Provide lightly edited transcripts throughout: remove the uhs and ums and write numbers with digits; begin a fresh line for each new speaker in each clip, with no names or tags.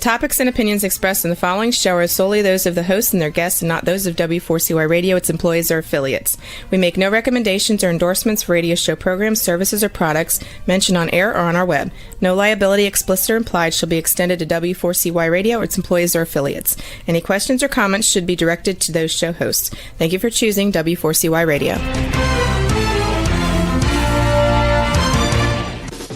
topics and opinions expressed in the following show are solely those of the host and their guests and not those of W4CY Radio, its employees, or affiliates. We make no recommendations or endorsements for radio show programs, services, or products mentioned on air or on our web. No liability, explicit or implied, shall be extended to W4CY Radio or its employees or affiliates. Any questions or comments should be directed to those show hosts. Thank you for choosing W4CY Radio.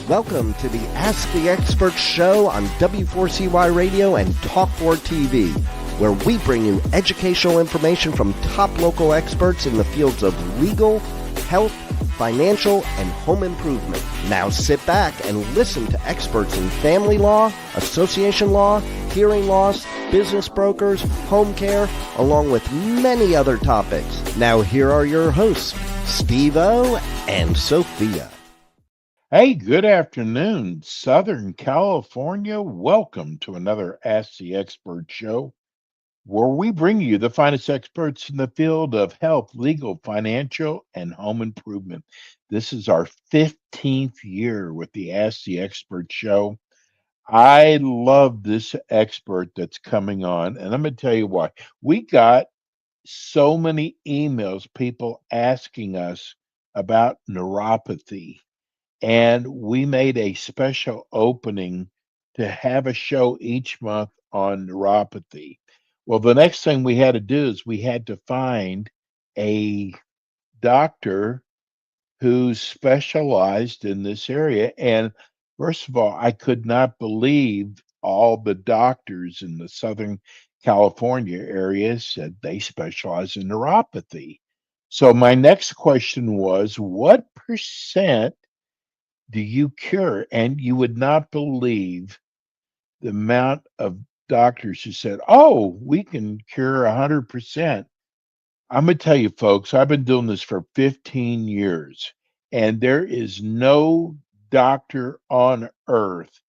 Welcome to the Ask the Expert show on W4CY Radio and Talk4 TV, where we bring you educational information from top local experts in the fields of legal, health, financial, and home improvement. Now sit back and listen to experts in family law, association law, hearing loss, business brokers, home care, along with many other topics. Now here are your hosts, Steve-O and Sophia.
Hey, good afternoon, Southern California. Welcome to another Ask the Expert show, where we bring you the finest experts in the field of health, legal, financial, and home improvement. This is our 15th year with the Ask the Expert show. I love this expert that's coming on, and I'm going to tell you why. We got so many emails, people asking us about neuropathy. And we made a special opening to have a show each month on neuropathy. Well, the next thing we had to do is we had to find a doctor who specialized in this area. And first of all, I could not believe all the doctors in the Southern California area said they specialize in neuropathy. So my next question was, what percent do you cure? And you would not believe the amount of doctors who said, oh, we can cure 100%. I'm going to tell you, folks, I've been doing this for 15 years, and there is no doctor on earth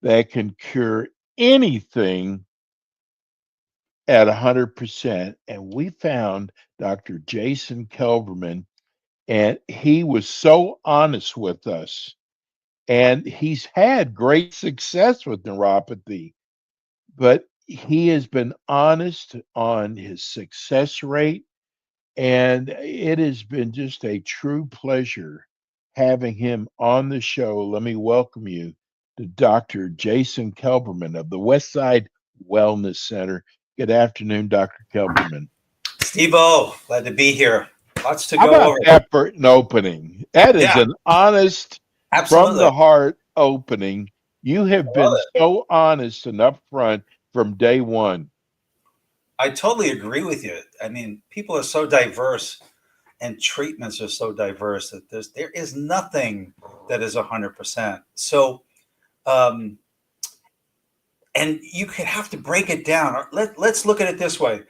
that can cure anything at 100%. And we found Dr. Jason Kelberman, and he was so honest with us. And he's had great success with neuropathy, but he has been honest on his success rate. And it has been just a true pleasure having him on the show. Let me welcome you to Dr. Jason Kelberman of the Westside Wellness Center. Good afternoon, Dr. Kelberman.
Steve-O, glad to be here. Lots to
How
go
about
over.
effort and opening? That is an honest,
Absolutely.
from the heart opening. You have been so honest and upfront from day one.
I totally agree with you. I mean, people are so diverse and treatments are so diverse that there is nothing that is 100%. So, and you could have to break it down. Let's look at it this way.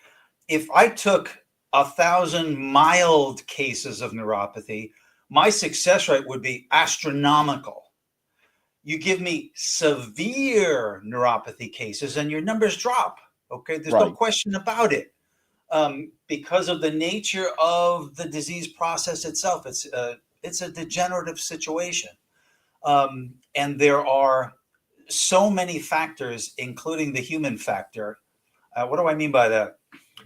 If I took 1,000 mild cases of neuropathy, my success rate would be astronomical. You give me severe neuropathy cases and your numbers drop. Okay, there's no question about it. Because of the nature of the disease process itself, it's a degenerative situation. And there are so many factors, including the human factor. What do I mean by that?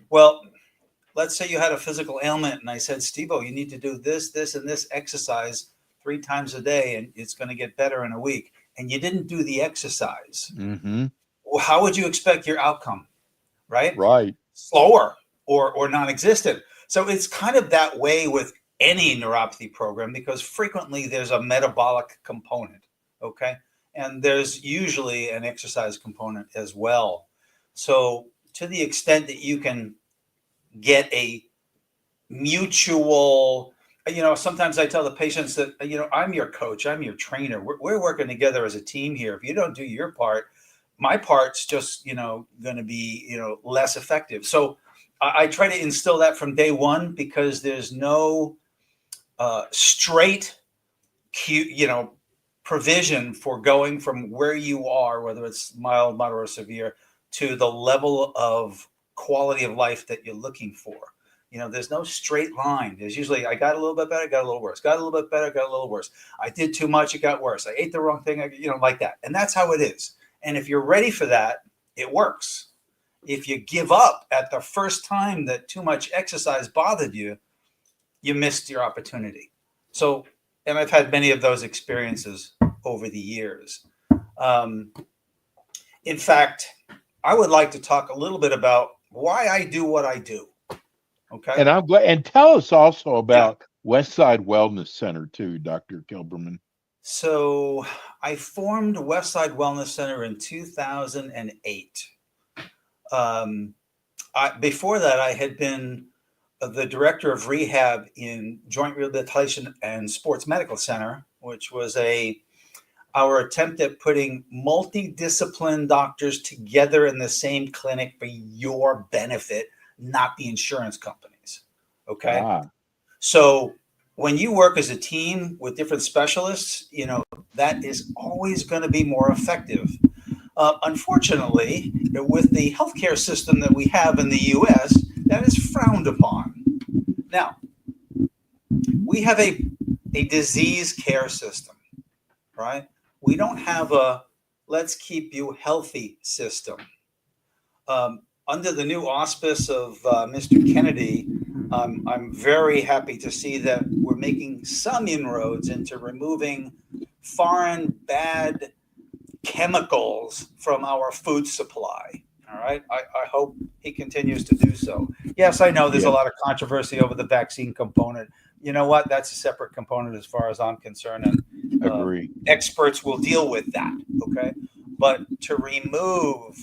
Well, let's say you had a physical ailment and I said, Steve-O, you need to do this, this, and this exercise 3 times a day, and it's going to get better in a week. And you didn't do the exercise.
Mm-hmm.
Well, how would you expect your outcome? Right?
Right.
Slower or non-existent. So it's kind of that way with any neuropathy program, because frequently there's a metabolic component. Okay. And there's usually an exercise component as well. So to the extent that you can get a mutual, sometimes I tell the patients that, I'm your coach, I'm your trainer. We're working together as a team here. If you don't do your part, my part's just, going to be, less effective. So I try to instill that from day one, because there's no straight, provision for going from where you are, whether it's mild, moderate, or severe, to the level of quality of life that you're looking for. There's no straight line. There's usually, I got a little bit better, got a little worse, got a little bit better, got a little worse. I did too much, it got worse. I ate the wrong thing, like that. And that's how it is. And if you're ready for that, it works. If you give up at the first time that too much exercise bothered you, you missed your opportunity. So, and I've had many of those experiences over the years. In fact, I would like to talk a little bit about why I do what I do. Okay.
And I'm glad. And tell us also about Westside Wellness Center too, Dr. Kilberman.
So I formed Westside Wellness Center in 2008. Before that, I had been the director of rehab in Joint Rehabilitation and Sports Medical Center, which was our attempt at putting multidiscipline doctors together in the same clinic for your benefit, not the insurance companies. Okay. So when you work as a team with different specialists, that is always going to be more effective. Unfortunately, with the healthcare system that we have in the U.S., that is frowned upon. Now, we have a disease care system, right? We don't have a let's keep you healthy system. Under the new auspice of Mr. Kennedy, I'm very happy to see that we're making some inroads into removing foreign bad chemicals from our food supply. All right. I hope he continues to do so. Yes, I know there's a lot of controversy over the vaccine component. You know what? That's a separate component as far as I'm concerned. And
agree.
Experts will deal with that. Okay. But to remove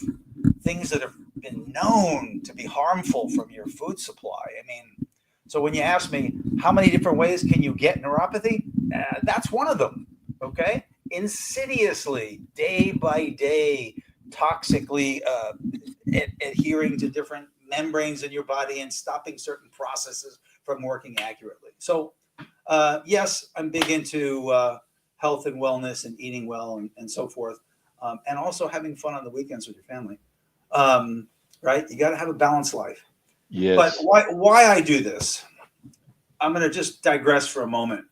things that have been known to be harmful from your food supply. I mean, so when you ask me how many different ways can you get neuropathy, that's one of them. Okay. Insidiously, day by day, toxically adhering to different membranes in your body and stopping certain processes from working accurately. So, yes, I'm big into health and wellness and eating well and so forth, and also having fun on the weekends with your family. Right? You got to have a balanced life.
Yes.
But why I do this? I'm going to just digress for a moment.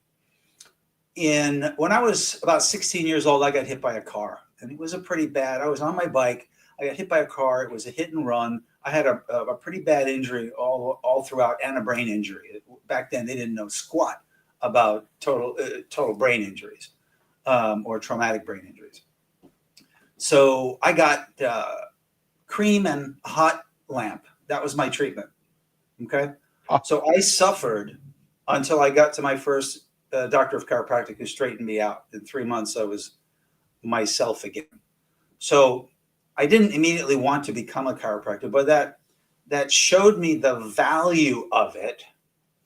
When I was about 16 years old, I got hit by a car, and it was I was on my bike. I got hit by a car. It was a hit and run. I had a pretty bad injury all throughout, and a brain injury. Back then, they didn't know squat about total brain injuries or traumatic brain injuries. So I got cream and a hot lamp. That was my treatment. Okay. So I suffered until I got to my first doctor of chiropractic, who straightened me out. In 3 months, I was myself again. So I didn't immediately want to become a chiropractor, but that showed me the value of it,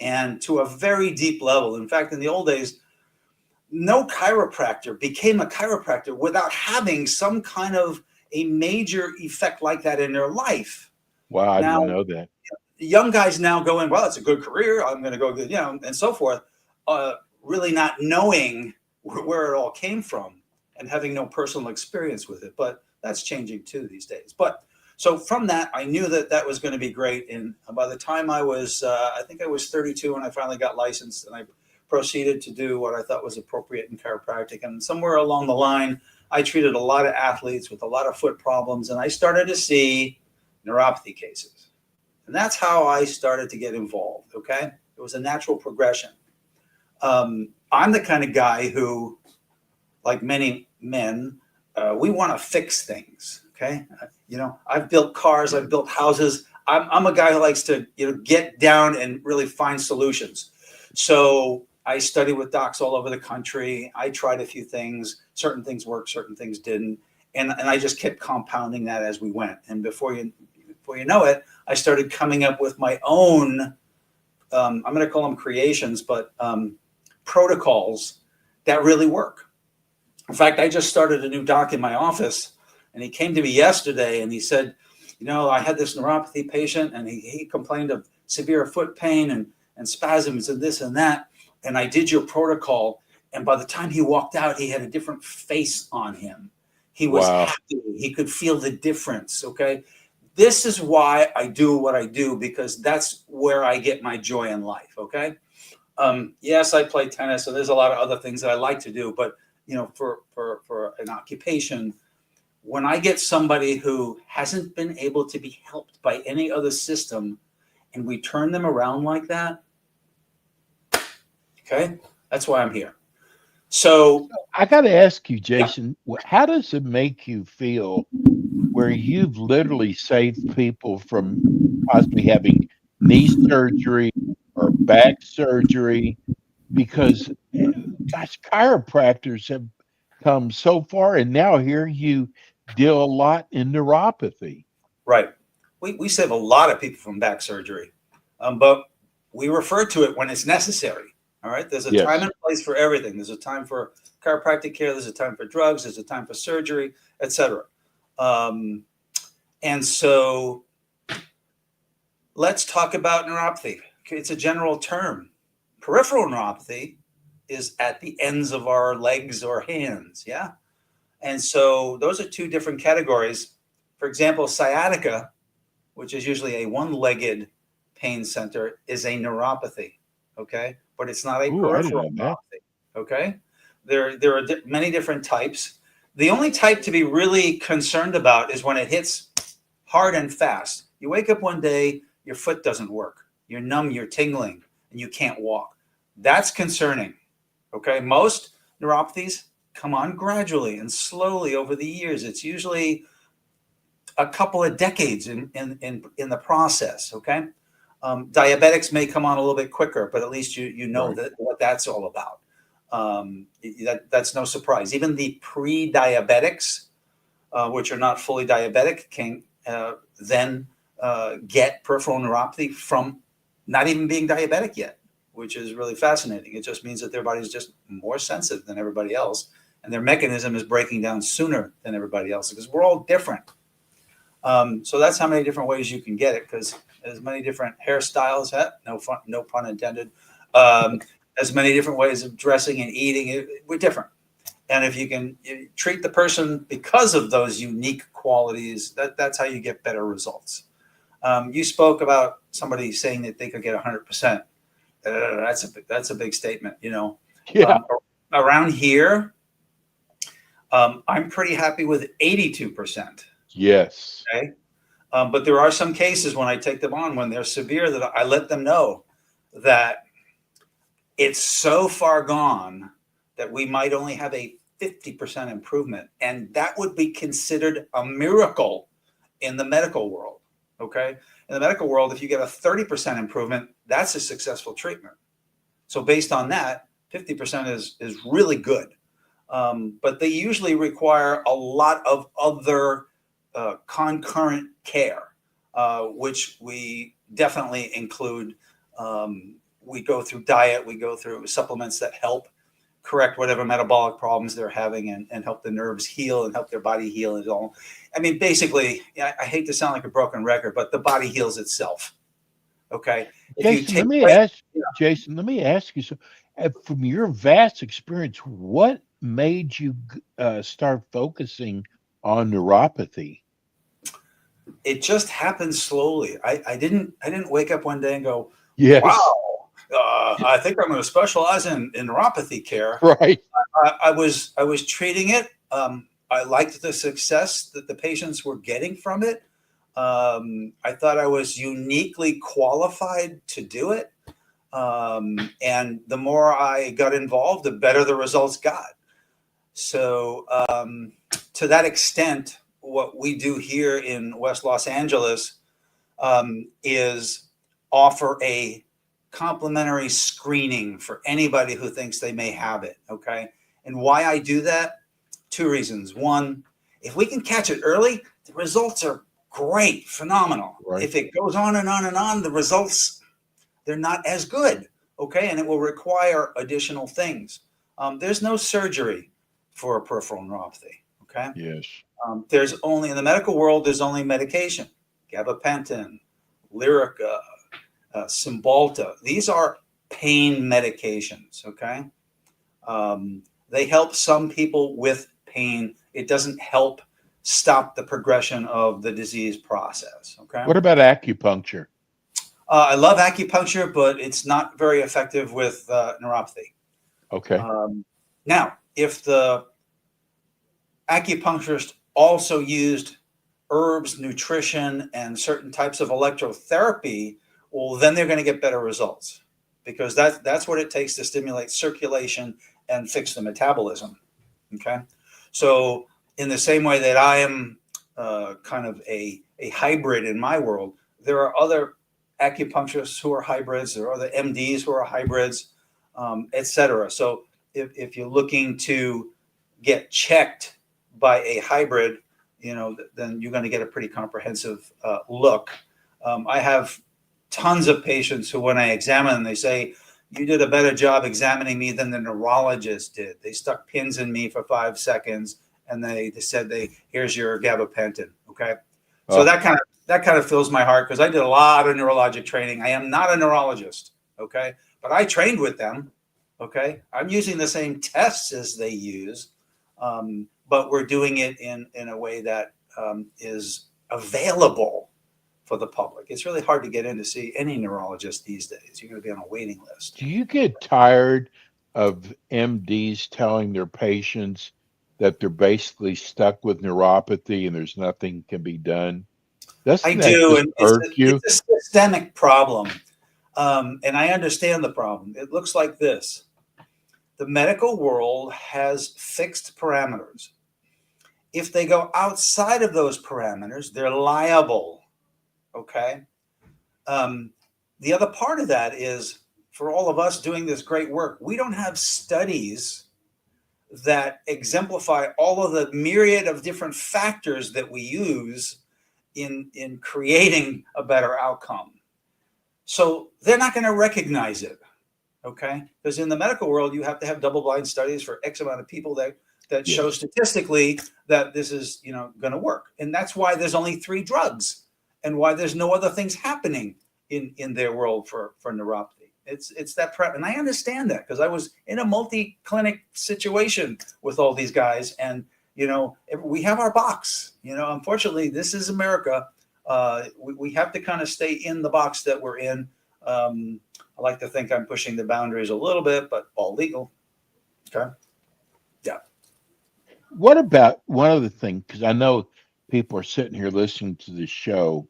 and to a very deep level. In fact, in the old days, no chiropractor became a chiropractor without having some kind of a major effect like that in their life.
Wow, I didn't know that.
Young guys now go in, well, it's a good career, I'm going to go, and so forth, really not knowing where it all came from and having no personal experience with it. But that's changing too these days. But so from that, I knew that was going to be great. And by the time I was, I think I was 32 when I finally got licensed, and I proceeded to do what I thought was appropriate in chiropractic. And somewhere along the line, I treated a lot of athletes with a lot of foot problems, and I started to see neuropathy cases. And that's how I started to get involved. Okay. It was a natural progression. I'm the kind of guy who, like many men, we want to fix things. Okay. I've built cars, I've built houses. I'm a guy who likes to, get down and really find solutions. So I studied with docs all over the country. I tried a few things. Certain things worked, certain things didn't. And I just kept compounding that as we went. And before you know it, I started coming up with my own, I'm going to call them creations, but protocols that really work. In fact, I just started a new doc in my office, and he came to me yesterday and he said, I had this neuropathy patient, and he complained of severe foot pain and spasms and this and that. And I did your protocol. And by the time he walked out, he had a different face on him. He was happy. He could feel the difference. Okay. This is why I do what I do, because that's where I get my joy in life. Okay. Yes, I play tennis, so there's a lot of other things that I like to do, but for an occupation, when I get somebody who hasn't been able to be helped by any other system and we turn them around like that, okay, that's why I'm here. So
I got to ask you, Jason, how does it make you feel where you've literally saved people from possibly having knee surgery or back surgery? Because, gosh, chiropractors have come so far, and now here you deal a lot in neuropathy.
right, we save a lot of people from back surgery, but we refer to it when it's necessary. All right, there's a time
Yes.
and place for everything. There's a time for chiropractic care. There's a time for drugs. There's a time for surgery, etc. And so let's talk about neuropathy. It's a general term. Peripheral neuropathy is at the ends of our legs or hands. Yeah. And so those are two different categories. For example, sciatica, which is usually a one-legged pain center, is a neuropathy. Okay. But it's not a
Ooh, I
peripheral
didn't know that.
neuropathy. Okay. There are many different types. The only type to be really concerned about is when it hits hard and fast. You wake up one day, your foot doesn't work. You're numb, you're tingling, and you can't walk. That's concerning. Okay. Most neuropathies come on gradually and slowly over the years. It's usually a couple of decades in the process. Okay. Diabetics may come on a little bit quicker, but at least you know
Right.
that what that's all about. That's no surprise. Even the pre-diabetics, which are not fully diabetic, can then get peripheral neuropathy from not even being diabetic yet, which is really fascinating. It just means that their body is just more sensitive than everybody else, and their mechanism is breaking down sooner than everybody else because we're all different. So that's how many different ways you can get it, because as many different hairstyles, no pun intended, as many different ways of dressing and eating, we're different. And if you can treat the person because of those unique qualities, that's how you get better results. You spoke about somebody saying that they could get 100%. That's a big statement, you know.
Yeah.
Around here, I'm pretty happy with 82%.
Yes.
Okay. But there are some cases when I take them on, when they're severe, that I let them know that it's so far gone that we might only have a 50% improvement. And that would be considered a miracle in the medical world. Okay. In the medical world, if you get a 30% improvement, that's a successful treatment. So based on that, 50% is really good. But they usually require a lot of other concurrent care, which we definitely include. We go through diet, we go through supplements that help correct whatever metabolic problems they're having and help the nerves heal and help their body heal and all. I mean, basically, I hate to sound like a broken record, but the body heals itself. Okay. If you
Jason,
take
Jason, let me ask you, so from your vast experience, what made you start focusing on neuropathy?
it just happened slowly. I didn't wake up one day and go,
Yes.
wow, I think I'm going to specialize in neuropathy care.
Right.
I was treating it. I liked the success that the patients were getting from it. I thought I was uniquely qualified to do it. And the more I got involved, the better the results got. So to that extent, what we do here in West Los Angeles is offer a complimentary screening for anybody who thinks they may have it. Okay. And why I do that? Two reasons. One, if we can catch it early, the results are great, phenomenal.
Right.
If it goes on and on and on, the results, they're not as good. Okay. And it will require additional things. There's no surgery for a peripheral neuropathy. Okay.
Yes.
There's only, in the medical world, there's only medication, gabapentin, Lyrica, Cymbalta. These are pain medications. Okay. They help some people with pain. It doesn't help stop the progression of the disease process. Okay.
What about acupuncture?
I love acupuncture, but it's not very effective with neuropathy.
Okay.
Now, if the acupuncturist also used herbs, nutrition, and certain types of electrotherapy, well, then they're going to get better results, because that's what it takes to stimulate circulation and fix the metabolism. Okay. So in the same way that I am kind of a hybrid in my world, there are other acupuncturists who are hybrids, there are other MDs who are hybrids, etc. So if you're looking to get checked by a hybrid, then you're going to get a pretty comprehensive look. I have tons of patients who, when I examine them, they say, "You did a better job examining me than the neurologist did. They stuck pins in me for 5 seconds, and they said, here's your gabapentin." Okay. So
Oh.
that kind of fills my heart, because I did a lot of neurologic training. I am not a neurologist. Okay. But I trained with them. Okay. I'm using the same tests as they use. But we're doing it in a way that is available for the public. It's really hard to get in to see any neurologist these days. You're going to be on a waiting list.
Do you get tired of MDs telling their patients that they're basically stuck with neuropathy and there's nothing can be done?
I
Doesn't that
do,
just
and
irk you?
it's a systemic problem, and I understand the problem. It looks like this: the medical world has fixed parameters. If they go outside of those parameters, they're liable. Okay. The other part of that is, for all of us doing this great work, we don't have studies that exemplify all of the myriad of different factors that we use in creating a better outcome. So they're not going to recognize it. Okay. Because in the medical world, you have to have double-blind studies for X amount of people that show
Yes.
statistically that this is, going to work. And that's why there's only 3 drugs, and why there's no other things happening in their world for neuropathy. It's that prep. And I understand that, because I was in a multi-clinic situation with all these guys, and we have our box. Unfortunately, this is America. We have to kind of stay in the box that we're in. I like to think I'm pushing the boundaries a little bit, but all legal. Okay. Yeah.
What about one other thing? Because I know people are sitting here listening to the show,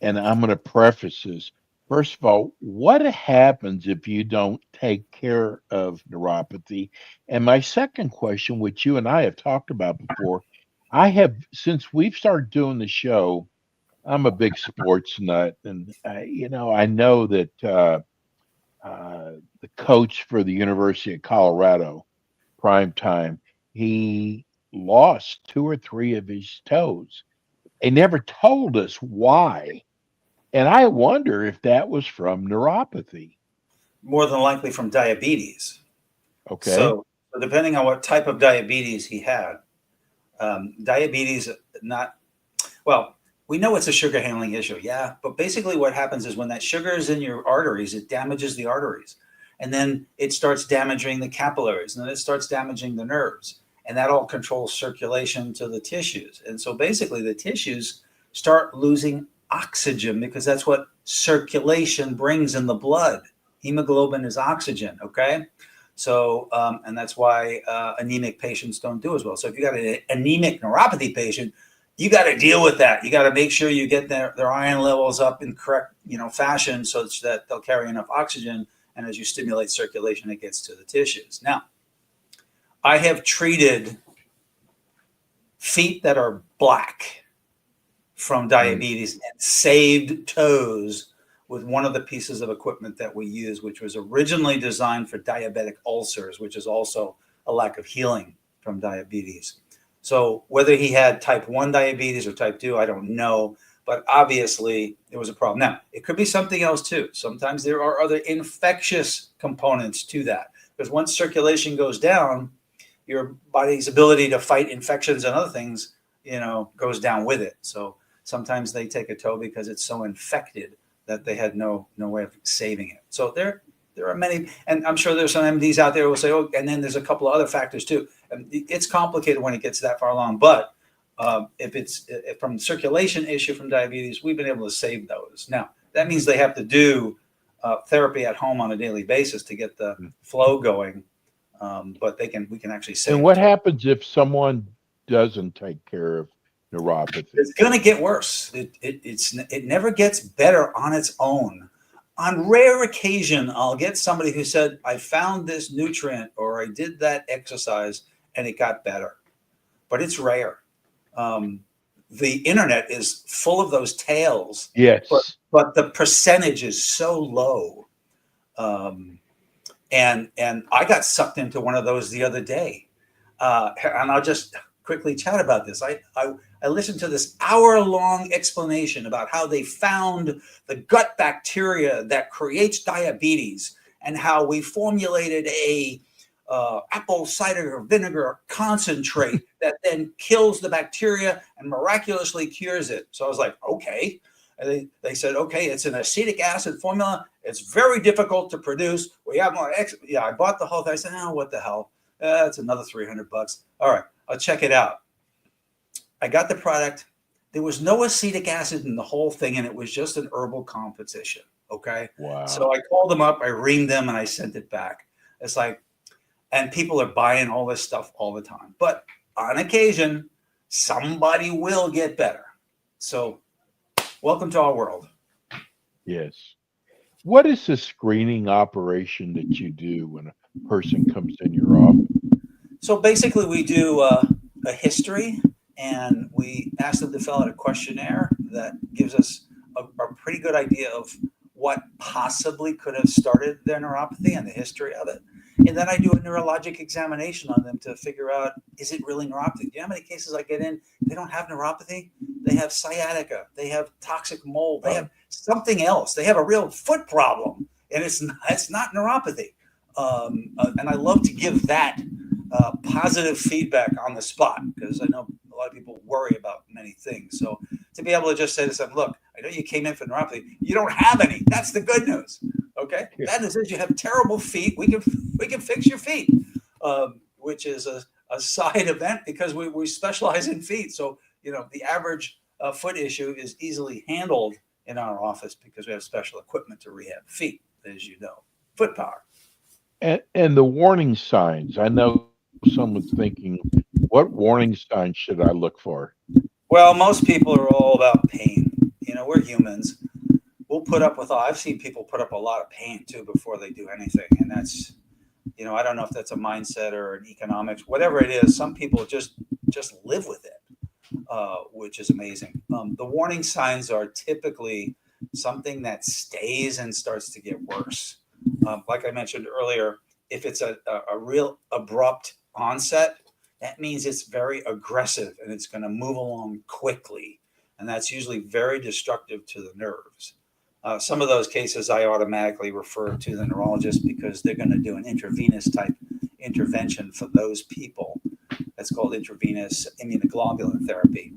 and I'm going to preface this. First of all, what happens if you don't take care of neuropathy? And my second question, which you and I have talked about before, since we've started doing the show, I'm a big sports nut, and I know that the coach for the University of Colorado, prime time, he lost 2 or 3 of his toes. They never told us why. And I wonder if that was from neuropathy.
More than likely from diabetes.
Okay.
So depending on what type of diabetes he had, diabetes, well, we know it's a sugar handling issue. Yeah. But basically what happens is, when that sugar is in your arteries, it damages the arteries, and then it starts damaging the capillaries, and then it starts damaging the nerves, and that all controls circulation to the tissues. And so basically the tissues start losing oxygen, because that's what circulation brings in the blood. Hemoglobin is oxygen. Okay. So, and that's why anemic patients don't do as well. So if you got an anemic neuropathy patient, you got to deal with that. You got to make sure you get their iron levels up in correct, fashion, so that they'll carry enough oxygen. And as you stimulate circulation, it gets to the tissues. Now, I have treated feet that are black from diabetes and saved toes with one of the pieces of equipment that we use, which was originally designed for diabetic ulcers, which is also a lack of healing from diabetes. So whether he had type 1 diabetes or type 2, I don't know. But obviously, there was a problem. Now, it could be something else too. Sometimes there are other infectious components to that, because once circulation goes down, your body's ability to fight infections and other things, goes down with it. So sometimes they take a toe because it's so infected that they had no way of saving it. So there are many, and I'm sure there's some MDs out there who will say, oh, and then there's a couple of other factors too. And it's complicated when it gets that far along. But if from circulation issue from diabetes, we've been able to save those. Now, that means they have to do therapy at home on a daily basis to get the flow going. But we can actually save.
And what happens if someone doesn't take care of neuropathy.
It's going to get worse. It never gets better on its own. On rare occasion, I'll get somebody who said, I found this nutrient or I did that exercise and it got better. But it's rare. The internet is full of those tales.
Yes.
But the percentage is so low. And I got sucked into one of those the other day. And I'll just quickly chat about this. I listened to this hour-long explanation about how they found the gut bacteria that creates diabetes and how we formulated a apple cider vinegar concentrate that then kills the bacteria and miraculously cures it. So I was like, okay. And they said, okay, it's an acetic acid formula. It's very difficult to produce. We have more. Yeah, I bought the whole thing. I said, oh, what the hell? That's another $300. All right, I'll check it out. I got the product. There was no acetic acid in the whole thing, and it was just an herbal composition. Okay.
Wow.
So I called them up, I reamed them, and I sent it back. It's like, and people are buying all this stuff all the time. But on occasion, somebody will get better. So welcome to our world.
Yes. What is the screening operation that you do when a person comes in your office?
So basically, we do a history, and we ask them to fill out a questionnaire that gives us a pretty good idea of what possibly could have started their neuropathy and the history of it. And then I do a neurologic examination on them to figure out, is it really neuropathy? Do you know how many cases I get in? They don't have neuropathy. They have sciatica. They have toxic mold. They have something else. They have a real foot problem, and it's not neuropathy. And I love to give that positive feedback on the spot, because I know a lot of people worry about many things. So to be able to just say to them, look, I know you came in for neuropathy. You don't have any. That's the good news. Okay. Yeah. Bad news is you have terrible feet. We can fix your feet, which is a side event because we specialize in feet. So, the average foot issue is easily handled in our office because we have special equipment to rehab feet, as you know, foot power.
And the warning signs. I know someone's thinking, what warning signs should I look for?
Well, most people are all about pain. We're humans. We'll put up with I've seen people put up a lot of pain too before they do anything. And that's, I don't know if that's a mindset or an economics, whatever it is. Some people just live with it, which is amazing. The warning signs are typically something that stays and starts to get worse. Like I mentioned earlier, if it's a real abrupt onset, that means it's very aggressive and it's going to move along quickly. And that's usually very destructive to the nerves. Some of those cases I automatically refer to the neurologist because they're going to do an intravenous type intervention for those people. That's called intravenous immunoglobulin therapy.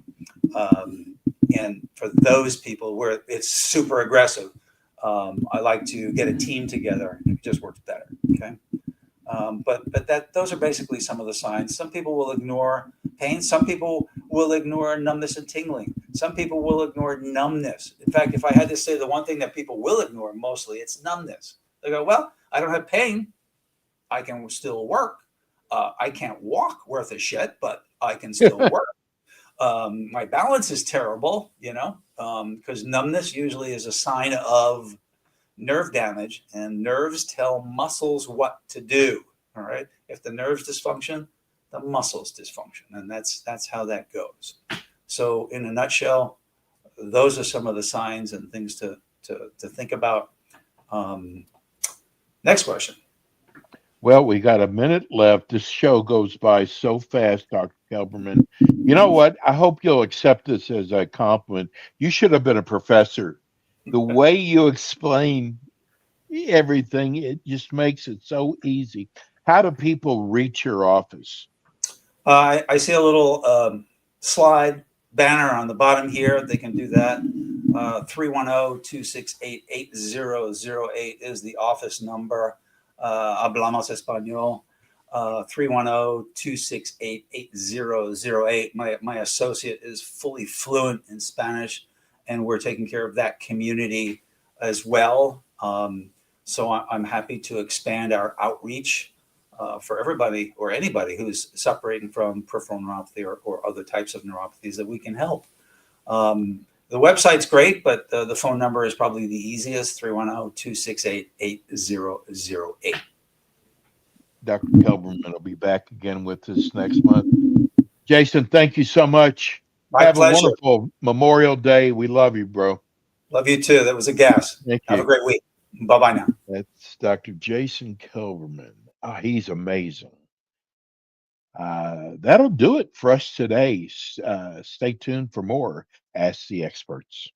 And for those people where it's super aggressive, I like to get a team together. It just works better. Okay. But those are basically some of the signs. Some people will ignore pain. Some people will ignore numbness and tingling. Some people will ignore numbness. In fact, if I had to say the one thing that people will ignore mostly, it's numbness. They go, well, I don't have pain. I can still work. I can't walk worth a shit, but I can still work. My balance is terrible, because numbness usually is a sign of nerve damage, and nerves tell muscles what to do. All right. If the nerves dysfunction, the muscles dysfunction, and that's how that goes. So in a nutshell, those are some of the signs and things to think about. Next question.
Well, we got a minute left. This show goes by so fast, Dr. Kelberman. You know what? I hope you'll accept this as a compliment. You should have been a professor. The way you explain everything, it just makes it so easy. How do people reach your office?
I see a little slide banner on the bottom here. They can do that. 310-268-8008 is the office number. Hablamos Español. 310-268-8008. My associate is fully fluent in Spanish, and we're taking care of that community as well. So I'm happy to expand our outreach. for everybody or anybody who's suffering from peripheral neuropathy or other types of neuropathies that we can help. The website's great, but the phone number is probably the easiest, 310-268-8008.
Dr. Kelberman will be back again with us next month. Jason, thank you so much.
My pleasure.
A wonderful Memorial Day. We love you, bro.
Love you too. That was a gas.
Thank you.
Have a great week. Bye-bye now.
That's Dr. Jason Kelberman. He's amazing. That'll do it for us today. Stay tuned for more Ask the Experts.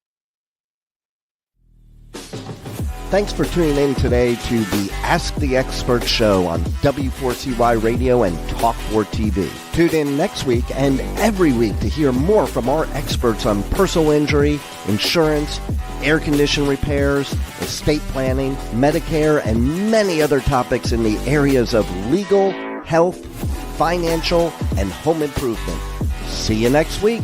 Thanks for tuning in today to the Ask the Experts show on W4CY Radio and Talk4 TV. Tune in next week and every week to hear more from our experts on personal injury, insurance, air condition repairs, estate planning, Medicare, and many other topics in the areas of legal, health, financial, and home improvement. See you next week.